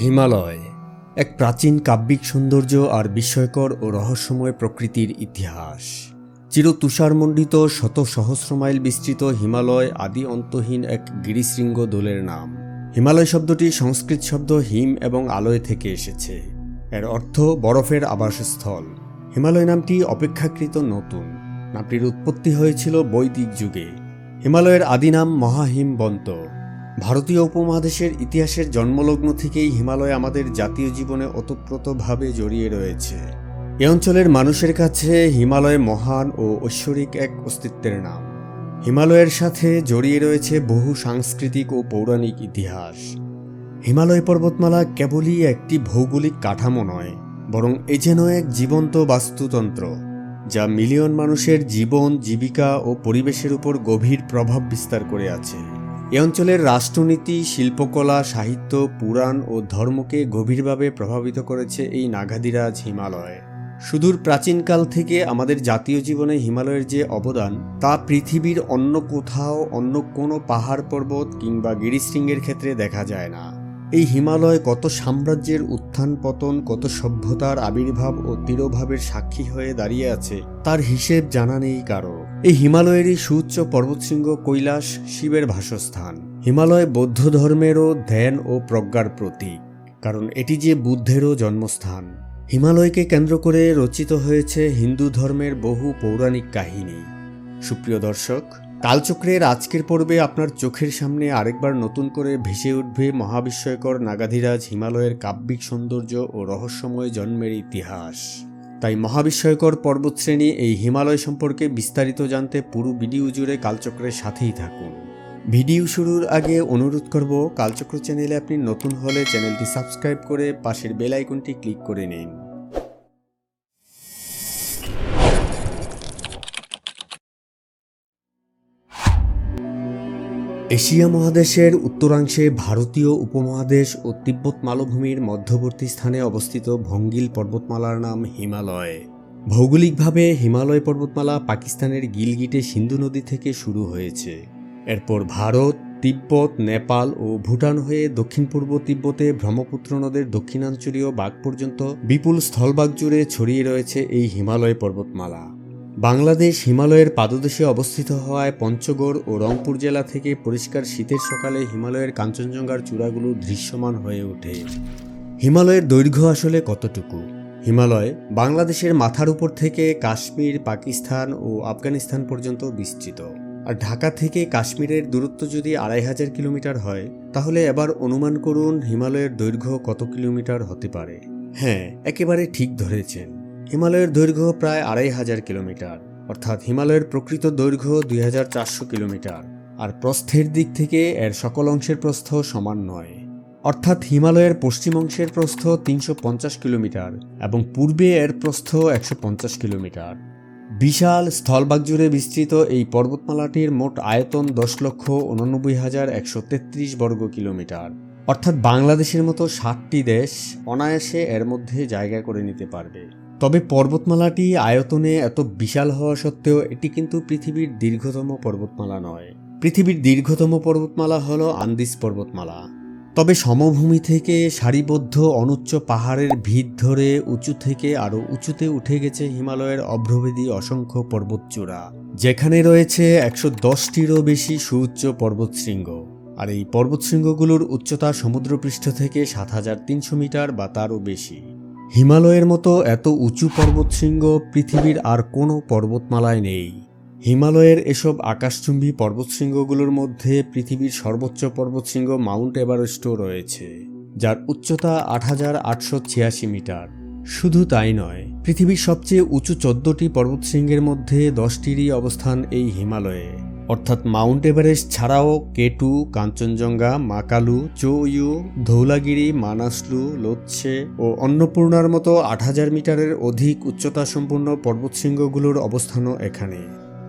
হিমালয় এক প্রাচীন কাব্যিক সৌন্দর্য আর বিস্ময়কর ও রহস্যময় প্রকৃতির ইতিহাস। চির তুষারমণ্ডিত শত সহস্র মাইল বিস্তৃত হিমালয় আদি অন্তহীন এক গিরিশৃঙ্গ দোলের নাম। হিমালয় শব্দটি সংস্কৃত শব্দ হিম এবং আলয় থেকে এসেছে। এর অর্থ বরফের আবাসস্থল। হিমালয় নামটি অপেক্ষাকৃত নতুন। নামটির উৎপত্তি হয়েছিল বৈদিক যুগে। হিমালয়ের আদি নাম মহাহিমবন্ত। ভারতীয় উপমহাদেশের ইতিহাসের জন্মলগ্ন থেকেই হিমালয় আমাদের জাতীয় জীবনে ওতপ্রোতভাবে জড়িয়ে রয়েছে। এ অঞ্চলের মানুষের কাছে হিমালয় মহান ও ঐশ্বরিক এক অস্তিত্বের নাম। হিমালয়ের সাথে জড়িয়ে রয়েছে বহু সাংস্কৃতিক ও পৌরাণিক ইতিহাস। হিমালয় পর্বতমালা কেবলই একটি ভৌগোলিক কাঠামো নয়, বরং এ যেন এক জীবন্ত বাস্তুতন্ত্র, যা মিলিয়ন মানুষের জীবন, জীবিকা ও পরিবেশের উপর গভীর প্রভাব বিস্তার করে আছে। এ অঞ্চলের রাষ্ট্রনীতি, শিল্পকলা, সাহিত্য, পুরাণ ও ধর্মকে গভীরভাবে প্রভাবিত করেছে এই নাগাধিরাজ হিমালয়। সুদূর প্রাচীনকাল থেকে আমাদের জাতীয় জীবনে হিমালয়ের যে অবদান, তা পৃথিবীর অন্য কোথাও, অন্য কোনো পাহাড় পর্বত কিংবা গিরিশৃঙ্গের ক্ষেত্রে দেখা যায় না। এই হিমালয় কত সাম্রাজ্যের উত্থান পতন, কত সভ্যতার আবির্ভাব ও তিরোভাবের সাক্ষী হয়ে দাঁড়িয়ে আছে, তার হিসেব জানা নেই কারো। এই হিমালয়েরই সুউচ্চ পর্বতশৃঙ্গ কৈলাস শিবের বাসস্থান। হিমালয় বৌদ্ধ ধর্মেরও ধ্যান ও প্রজ্ঞার প্রতীক, কারণ এটি যে বুদ্ধেরও জন্মস্থান। হিমালয়কে কেন্দ্র করে রচিত হয়েছে হিন্দু ধর্মের বহু পৌরাণিক কাহিনী। সুপ্রিয় দর্শক, কালচক্রের আজকের পর্বে আপনার চোখের সামনে আরেকবার নতুন করে ভেসে উঠবে মহাবিস্ময়কর নাগাধিরাজ হিমালয়ের কাব্যিক সৌন্দর্য ও রহস্যময় জন্মের ইতিহাস। তাই মহাবিস্ময়কর পর্বতশ্রেণী এই হিমালয় সম্পর্কে বিস্তারিত জানতে পুরো ভিডিও জুড়ে কালচক্রের সাথেই থাকুন। ভিডিও শুরুর আগে অনুরোধ করব, কালচক্র চ্যানেলে আপনি নতুন হলে চ্যানেলটি সাবস্ক্রাইব করে পাশের বেল আইকনটি ক্লিক করে নিন। এশিয়া মহাদেশের উত্তরাংশে ভারতীয় উপমহাদেশ ও তিব্বত মালভূমির মধ্যবর্তী স্থানে অবস্থিত ভঙ্গিল পর্বতমালার নাম হিমালয়। ভৌগোলিকভাবে হিমালয় পর্বতমালা পাকিস্তানের গিলগিটে সিন্ধু নদী থেকে শুরু হয়েছে। এরপর ভারত, তিব্বত, নেপাল ও ভুটান হয়ে দক্ষিণ পূর্ব তিব্বতে ব্রহ্মপুত্র নদের দক্ষিণাঞ্চলীয় বাগ পর্যন্ত বিপুল স্থলভাগ জুড়ে ছড়িয়ে রয়েছে এই হিমালয় পর্বতমালা। বাংলাদেশ হিমালয়ের পাদদেশে অবস্থিত হওয়ায় পঞ্চগড় ও রংপুর জেলা থেকে পরিষ্কার শীতের সকালে হিমালয়ের কাঞ্চনজঙ্ঘার চূড়াগুলো দৃশ্যমান হয়ে ওঠে। হিমালয়ের দৈর্ঘ্য আসলে কতটুকু? হিমালয় বাংলাদেশের মাথার উপর থেকে কাশ্মীর, পাকিস্তান ও আফগানিস্তান পর্যন্ত বিস্তৃত। আর ঢাকা থেকে কাশ্মীরের দূরত্ব যদি 2500 কিলোমিটার হয়, তাহলে এবার অনুমান করুন হিমালয়ের দৈর্ঘ্য কত কিলোমিটার হতে পারে। হ্যাঁ, একেবারে ঠিক ধরেছেন। হিমালয়ের দৈর্ঘ্য প্রায় 2500 কিলোমিটার, অর্থাৎ হিমালয়ের প্রকৃত দৈর্ঘ্য 2400 কিলোমিটার। আর প্রস্থের দিক থেকে এর সকল অংশের প্রস্থ সমান নয়। অর্থাৎ হিমালয়ের পশ্চিম অংশের প্রস্থ 350 কিলোমিটার এবং পূর্বে এর প্রস্থ 150 কিলোমিটার। বিশাল স্থলভাগ জুড়ে বিস্তৃত এই পর্বতমালাটির মোট আয়তন 10,89,133 বর্গ কিলোমিটার। অর্থাৎ বাংলাদেশের মতো 7টি দেশ অনায়াসে এর মধ্যে জায়গা করে নিতে পারবে। তবে পর্বতমালাটি আয়তনে এত বিশাল হওয়া সত্ত্বেও এটি কিন্তু পৃথিবীর দীর্ঘতম পর্বতমালা নয়। পৃথিবীর দীর্ঘতম পর্বতমালা হল আন্দিজ পর্বতমালা। তবে সমভূমি থেকে সারিবদ্ধ অনুচ্চ পাহাড়ের ভিত ধরে উঁচু থেকে আরও উঁচুতে উঠে গেছে হিমালয়ের অভ্রভেদী অসংখ্য পর্বতচূড়া, যেখানে রয়েছে 110টিরও বেশি সুউচ্চ পর্বতশৃঙ্গ। আর এই পর্বতশৃঙ্গগুলোর উচ্চতা সমুদ্রপৃষ্ঠ থেকে 7300 মিটার বা তারও বেশি। হিমালয়ের মতো এত উঁচু পর্বতশৃঙ্গ পৃথিবীর আর কোনো পর্বতমালায় নেই। হিমালয়ের এসব আকাশচুম্বী পর্বতশৃঙ্গগুলোর মধ্যে পৃথিবীর সর্বোচ্চ পর্বতশৃঙ্গ মাউন্ট এভারেস্টও রয়েছে, যার উচ্চতা 8886 মিটার। শুধু তাই নয়, পৃথিবীর সবচেয়ে উঁচু 14টি পর্বতশৃঙ্গের মধ্যে 10টিরই অবস্থান এই হিমালয়ে। অর্থাৎ মাউন্ট এভারেস্ট ছাড়াও কেটু, কাঞ্চনজঙ্ঘা, মাকালু, চৌইউ, ধৌলাগিরি, মানাসলু, লোৎসে ও অন্নপূর্ণার মতো 8000 মিটারের অধিক উচ্চতা সম্পন্ন পর্বতশৃঙ্গগুলোর অবস্থানও এখানে।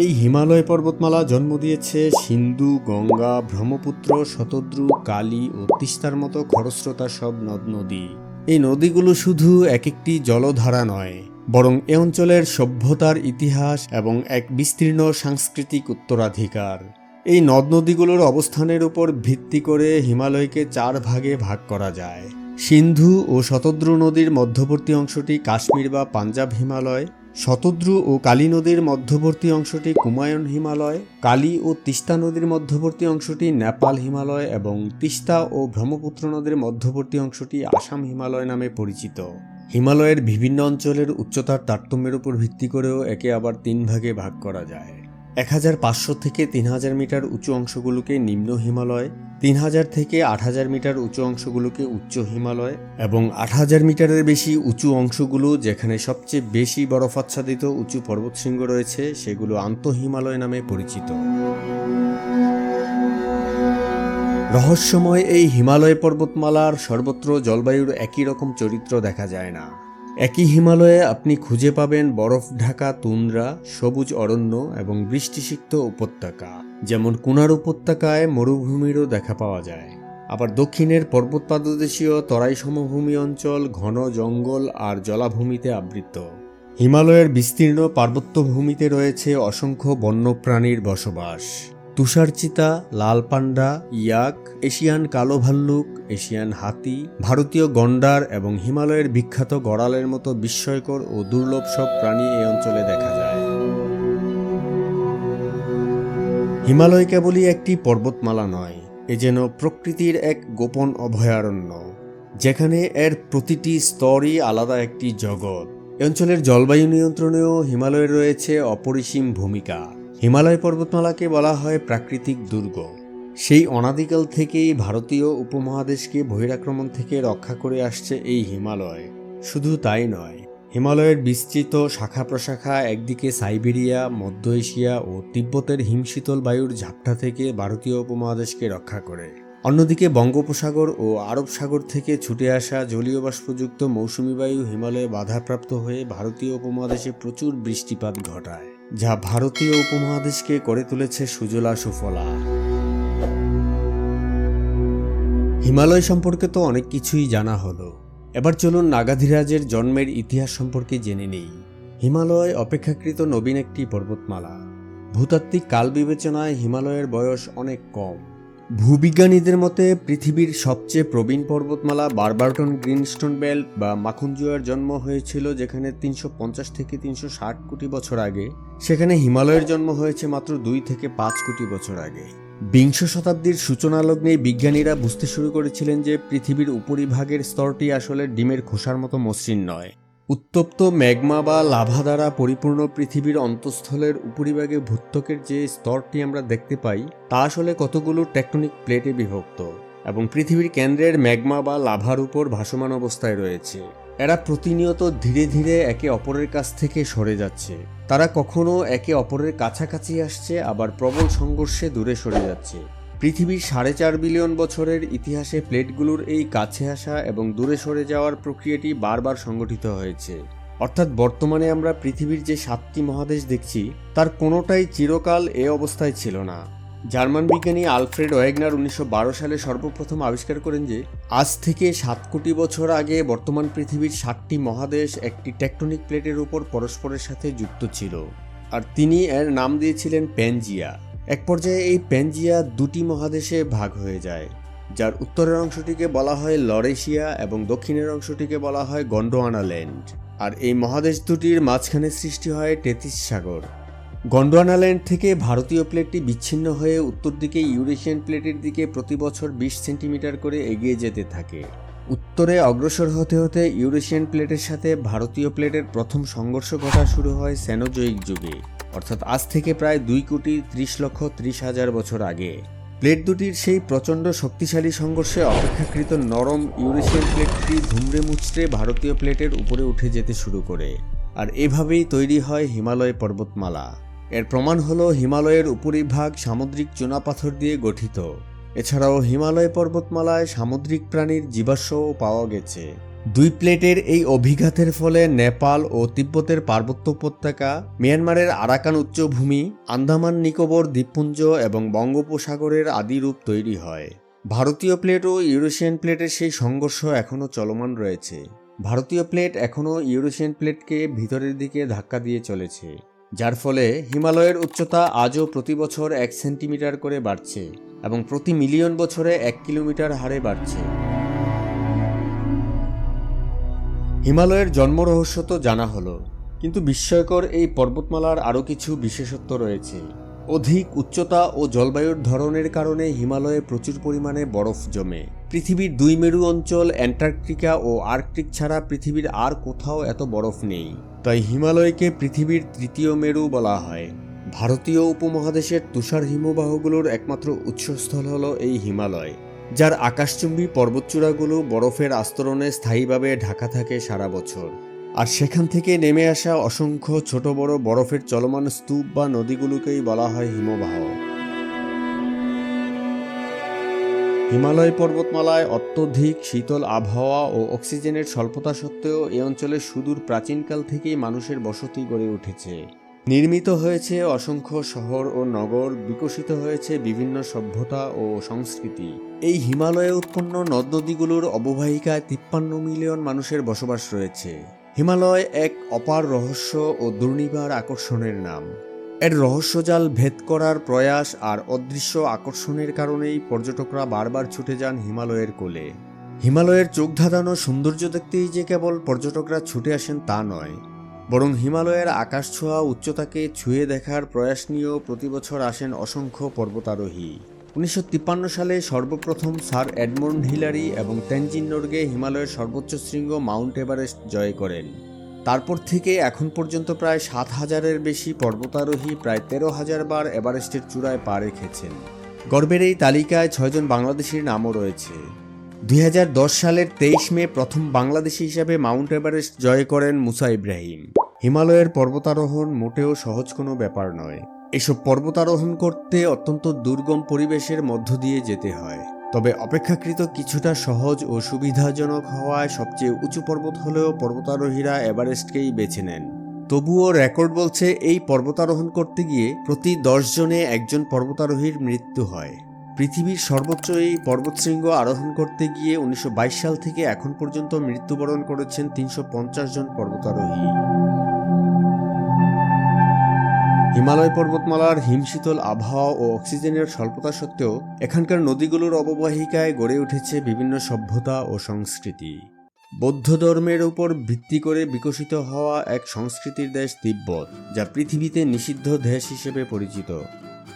এই হিমালয় পর্বতমালা জন্ম দিয়েছে সিন্ধু, গঙ্গা, ব্রহ্মপুত্র, শতদ্রু, কালী ও তিস্তার মতো খরস্রোতা সব নদ নদী। এই নদীগুলো শুধু এক একটি জলধারা নয়, বরং এ অঞ্চলের সভ্যতার ইতিহাস এবং এক বিস্তীর্ণ সাংস্কৃতিক উত্তরাধিকার। এই নদ নদীগুলোর অবস্থানের উপর ভিত্তি করে হিমালয়কে 4 ভাগে ভাগ করা যায়। সিন্ধু ও শতদ্রু নদীর মধ্যবর্তী অংশটি কাশ্মীর বা পাঞ্জাব হিমালয়, শতদ্রু ও কালী নদীর মধ্যবর্তী অংশটি কুমায়ুন হিমালয়, কালী ও তিস্তা নদীর মধ্যবর্তী অংশটি নেপাল হিমালয় এবং তিস্তা ও ব্রহ্মপুত্র নদীর মধ্যবর্তী অংশটি আসাম হিমালয় নামে পরিচিত। হিমালয়ের বিভিন্ন অঞ্চলের উচ্চতার তারতম্যের উপর ভিত্তি করেও একে আবার 3 ভাগে ভাগ করা যায়। 1500 থেকে 3000 মিটার উঁচু অংশগুলোকে নিম্ন হিমালয়, 3000 থেকে 8000 মিটার উঁচু অংশগুলোকে উচ্চ হিমালয় এবং 8000 মিটারের বেশি উঁচু অংশগুলো যেখানে সবচেয়ে বেশি বরফাচ্ছাদিত উঁচু পর্বতশৃঙ্গ রয়েছে সেগুলো আন্তঃ হিমালয় নামে পরিচিত। রহস্যময় এই হিমালয় পর্বতমালার সর্বত্র জলবায়ুর একই রকম চরিত্র দেখা যায় না। একই হিমালয়ে আপনি খুঁজে পাবেন বরফ ঢাকা তুন্দ্রা, সবুজ অরণ্য এবং বৃষ্টিসিক্ত উপত্যকা, যেমন কুনার উপত্যকায় মরুভূমিরও দেখা পাওয়া যায়। আবার দক্ষিণের পর্বত পাদদেশীয় তরাই সমভূমি অঞ্চল ঘন জঙ্গল আর জলাভূমিতে আবৃত। হিমালয়ের বিস্তীর্ণ পার্বত্য ভূমিতে রয়েছে অসংখ্য বন্যপ্রাণীর বসবাস। তুষারচিতা, লাল পান্ডা, ইয়াক, এশিয়ান কালো ভাল্লুক, এশিয়ান হাতি, ভারতীয় গন্ডার এবং হিমালয়ের বিখ্যাত গড়ালের মতো বিস্ময়কর ও দুর্লভ সব প্রাণী এই অঞ্চলে দেখা যায়। হিমালয় কেবলই একটি পর্বতমালা নয়, এ যেন প্রকৃতির এক গোপন অভয়ারণ্য, যেখানে এর প্রতিটি স্তরই আলাদা একটি জগৎ। এ অঞ্চলের জলবায়ু নিয়ন্ত্রণেও হিমালয়ের রয়েছে অপরিসীম ভূমিকা। হিমালয় পর্বতমালাকে বলা হয় প্রাকৃতিক দুর্গ। সেই অনাদিকাল থেকেই ভারতীয় উপমহাদেশকে বহিরাক্রমণ থেকে রক্ষা করে আসছে এই হিমালয়। শুধু তাই নয়, হিমালয়ের বিস্তৃত শাখা প্রশাখা একদিকে সাইবেরিয়া, মধ্য এশিয়া ও তিব্বতের হিমশীতল বায়ুর ঝাপটা থেকে ভারতীয় উপমহাদেশকে রক্ষা করে, অন্যদিকে বঙ্গোপসাগর ও আরব সাগর থেকে ছুটে আসা জলীয় বাষ্পযুক্ত মৌসুমী বায়ু হিমালয়ে বাধাপ্রাপ্ত হয়ে ভারতীয় উপমহাদেশে প্রচুর বৃষ্টিপাত ঘটায়, যা ভারতীয় উপমহাদেশকে করে তুলেছে সুজলা সুফলা। হিমালয় সম্পর্কে তো অনেক কিছুই জানা হলো, এবার চলুন নাগাধিরাজের জন্মের ইতিহাস সম্পর্কে জেনে নেই। হিমালয় অপেক্ষাকৃত নবীন একটি পর্বতমালা। ভূতাত্ত্বিক কাল বিবেচনায় হিমালয়ের বয়স অনেক কম। ভূবিজ্ঞানীদের মতে পৃথিবীর সবচেয়ে প্রবীণ পর্বতমালা বারবারটন গ্রিনস্টোন বেল্ট বা মাখুনজুয়ার জন্ম হয়েছিল যেখানে 350 থেকে 360 কোটি বছর আগে, সেখানে হিমালয়ের জন্ম হয়েছে মাত্র 2 থেকে 5 কোটি বছর আগে। বিংশ শতাব্দীর সূচনা লগ্নে বিজ্ঞানীরা বুঝতে শুরু করেছিলেন যে পৃথিবীর উপরিভাগের স্তরটি আসলে ডিমের খোসার মতো মসৃণ নয়। উত্তপ্ত ম্যাগমা বা লাভা দ্বারা পরিপূর্ণ পৃথিবীর অন্তঃস্থলের উপরিভাগে ভূত্বকের যে স্তরটি আমরা দেখতে পাই তা আসলে কতগুলো টেকটনিক প্লেটে বিভক্ত এবং পৃথিবীর কেন্দ্রের ম্যাগমা বা লাভার উপর ভাসমান অবস্থায় রয়েছে। এরা প্রতিনিয়ত ধীরে ধীরে একে অপরের কাছ থেকে সরে যাচ্ছে। তারা কখনো একে অপরের কাছাকাছি আসছে, আবার প্রবল সংঘর্ষে দূরে সরে যাচ্ছে। পৃথিবীর 4.5 বিলিয়ন বছরের ইতিহাসে প্লেটগুলোর এই কাছে আসা এবং দূরে সরে যাওয়ার প্রক্রিয়াটি বারবার সংঘটিত হয়েছে। অর্থাৎ বর্তমানে আমরা পৃথিবীর যে 7টি মহাদেশ দেখছি তার কোনোটাই চিরকাল এ অবস্থায় ছিল না। জার্মান বিজ্ঞানী আলফ্রেড ওয়েগনার 1912 সালে সর্বপ্রথম আবিষ্কার করেন যে আজ থেকে 7 কোটি বছর আগে বর্তমান পৃথিবীর 7টি মহাদেশ একটি টেকটনিক প্লেটের উপর পরস্পরের সাথে যুক্ত ছিল, আর তিনি এর নাম দিয়েছিলেন প্যানজিয়া। এক পর্যায়ে এই প্যানজিয়া 2টি মহাদেশে ভাগ হয়ে যায়, যার উত্তরের অংশটিকে বলা হয় লরেশিয়া এবং দক্ষিণের অংশটিকে বলা হয় গন্ডোয়ানা ল্যান্ড। আর এই মহাদেশ দুটির মাঝখানে সৃষ্টি হয় টেথিস সাগর। গন্ডোয়ানা ল্যান্ড থেকে ভারতীয় প্লেটটি বিচ্ছিন্ন হয়ে উত্তর দিকে ইউরেশিয়ান প্লেটের দিকে প্রতি বছর 20 সেন্টিমিটার করে এগিয়ে যেতে থাকে। উত্তরে অগ্রসর হতে হতে ইউরেশিয়ান প্লেটের সাথে ভারতীয় প্লেটের প্রথম সংঘর্ষ ঘটা শুরু হয় সেনোজোয়িক যুগে, অর্থাৎ আজ থেকে প্রায় 2,30,30,000 বছর আগে। প্লেট দুটির সেই প্রচণ্ড শক্তিশালী সংঘর্ষে অপেক্ষাকৃত নরম ইউরেশিয়ান প্লেটটি ধুমড়ে মুচড়ে ভারতীয় প্লেটের উপরে উঠে যেতে শুরু করে, আর এভাবেই তৈরি হয় হিমালয় পর্বতমালা। এর প্রমাণ হলো হিমালয়ের উপরিভাগ সামুদ্রিক চুনাপাথর দিয়ে গঠিত। এছাড়াও হিমালয় পর্বতমালায় সামুদ্রিক প্রাণীর জীবাশ্মও পাওয়া গেছে। 2 প্লেটের এই অভিঘাতের ফলে নেপাল ও তিব্বতের পার্বত্য উপত্যকা, মিয়ানমারের আরাকান উচ্চভূমি, আন্দামান নিকোবর দ্বীপপুঞ্জ এবং বঙ্গোপসাগরের আদি রূপ তৈরি হয়। ভারতীয় প্লেট ও ইউরেশিয়ান প্লেটের সেই সংঘর্ষ এখনও চলমান রয়েছে। ভারতীয় প্লেট এখনও ইউরেশিয়ান প্লেটকে ভিতরের দিকে ধাক্কা দিয়ে চলেছে, যার ফলে হিমালয়ের উচ্চতা আজও প্রতি বছর 1 সেন্টিমিটার করে বাড়ছে এবং প্রতি মিলিয়ন বছরে 1 কিলোমিটার হারে বাড়ছে। হিমালয়ের জন্ম রহস্য তো জানা হলো, কিন্তু বিস্ময়কর এই পর্বতমালার আরও কিছু বিশেষত্ব রয়েছে। অধিক উচ্চতা ও জলবায়ুর ধরনের কারণে হিমালয়ে প্রচুর পরিমাণে বরফ জমে। পৃথিবীর দুই মেরু অঞ্চল অ্যান্টার্কটিকা ও আর্কটিক ছাড়া পৃথিবীর আর কোথাও এত বরফ নেই। তাই হিমালয়কে পৃথিবীর তৃতীয় মেরু বলা হয়। ভারতীয় উপমহাদেশের তুষার হিমবাহগুলোর একমাত্র উৎসস্থল হল এই হিমালয়, যার আকাশচুম্বী পর্বতচূড়াগুলো বরফের আস্তরণে স্থায়ীভাবে ঢাকা থাকে সারা বছর। আর সেখান থেকে নেমে আসা অসংখ্য ছোট বড় বরফের চলমান স্তূপ বা নদীগুলোকেই বলা হয় হিমবাহ। হিমালয় পর্বতমালায় অত্যধিক শীতল আবহাওয়া ও অক্সিজেনের স্বল্পতা সত্ত্বেও এ অঞ্চলে সুদূর প্রাচীনকাল থেকেই মানুষের বসতি গড়ে উঠেছে। নির্মিত হয়েছে অসংখ্য শহর ও নগর, বিকশিত হয়েছে বিভিন্ন সভ্যতা ও সংস্কৃতি। এই হিমালয়ে উৎপন্ন নদ নদীগুলোর অববাহিকায় 53 মিলিয়ন মানুষের বসবাস রয়েছে। হিমালয় এক অপার রহস্য ও দুর্নিবার আকর্ষণের নাম। এর রহস্যজাল ভেদ করার প্রয়াস আর অদৃশ্য আকর্ষণের কারণেই পর্যটকরা বারবার ছুটে যান হিমালয়ের কোলে। হিমালয়ের চোখ ধাঁধানো সৌন্দর্য দেখতেই যে কেবল পর্যটকরা ছুটে আসেন তা নয়, বরং হিমালয়ের আকাশ ছোঁয়া উচ্চতাকে ছুঁয়ে দেখার প্রয়াস নিয়েও প্রতিবছর আসেন অসংখ্য পর্বতারোহী। 1953 সালে সর্বপ্রথম স্যার এডমন্ড হিলারি এবং তেনজিং নোরগে হিমালয়ের সর্বোচ্চ শৃঙ্গ মাউন্ট এভারেস্ট জয় করেন। তারপর থেকে এখন পর্যন্ত প্রায় 7,000-এর বেশি পর্বতারোহী প্রায় 13,000 বার এভারেস্টের চূড়ায় পা রেখেছেন। গর্বের এই তালিকায় 6 জন বাংলাদেশির নামও রয়েছে। 2010 সালের 23 মে প্রথম বাংলাদেশি হিসাবে মাউন্ট এভারেস্ট জয় করেন মুসা ইব্রাহিম। হিমালয়ের পর্বতারোহণ মোটেও সহজ কোনো ব্যাপার নয়। এসব পর্বতারোহণ করতে অত্যন্ত দুর্গম পরিবেশের মধ্য দিয়ে যেতে হয়। তবে অপেক্ষাকৃত কিছুটা সহজ ও সুবিধাজনক হওয়ায় সবচেয়ে উঁচু পর্বত হলেও পর্বতারোহীরা এভারেস্টকেই বেছে নেন। তবুও রেকর্ড বলছে এই পর্বতারোহণ করতে গিয়ে প্রতি 10 জনে একজন পর্বতারোহীর মৃত্যু হয়। পৃথিবীর সর্বোচ্চ এই পর্বতশৃঙ্গ আরোহণ করতে গিয়ে 1922 সাল থেকে এখন পর্যন্ত মৃত্যুবরণ করেছেন 350 জন পর্বতারোহী। হিমালয় পর্বতমালার হিমশীতল আবহাওয়া ও অক্সিজেনের স্বল্পতা সত্ত্বেও এখানকার নদীগুলোর অববাহিকায় গড়ে উঠেছে বিভিন্ন সভ্যতা ও সংস্কৃতি। বৌদ্ধ ধর্মের উপর ভিত্তি করে বিকশিত হওয়া এক সংস্কৃতির দেশ তিব্বত, যা পৃথিবীতে নিষিদ্ধ দেশ হিসেবে পরিচিত।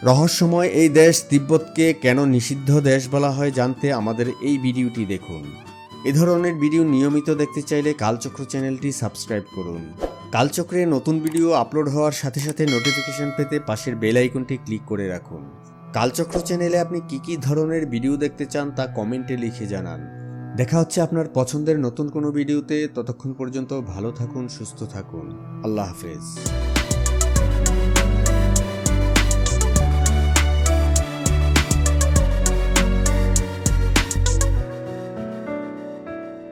রহস্যময় এই দেশ তিব্বতকে কেন নিষিদ্ধ দেশ বলা হয় জানতে আমাদের এই ভিডিওটি দেখুন। এ ধরনের ভিডিও নিয়মিত দেখতে চাইলে কালচক্র চ্যানেলটি সাবস্ক্রাইব করুন। কালচক্রে নতুন ভিডিও আপলোড হওয়ার সাথে সাথে নোটিফিকেশন পেতে পাশের বেল আইকনটি ক্লিক করে রাখুন। কালচক্র চ্যানেলে আপনি কি ধরনের ভিডিও দেখতে চান তা কমেন্টে লিখে জানান। দেখা হচ্ছে আপনার পছন্দের নতুন কোনো ভিডিওতে। ততক্ষণ পর্যন্ত ভালো থাকুন, সুস্থ থাকুন। আল্লাহ হাফেজ।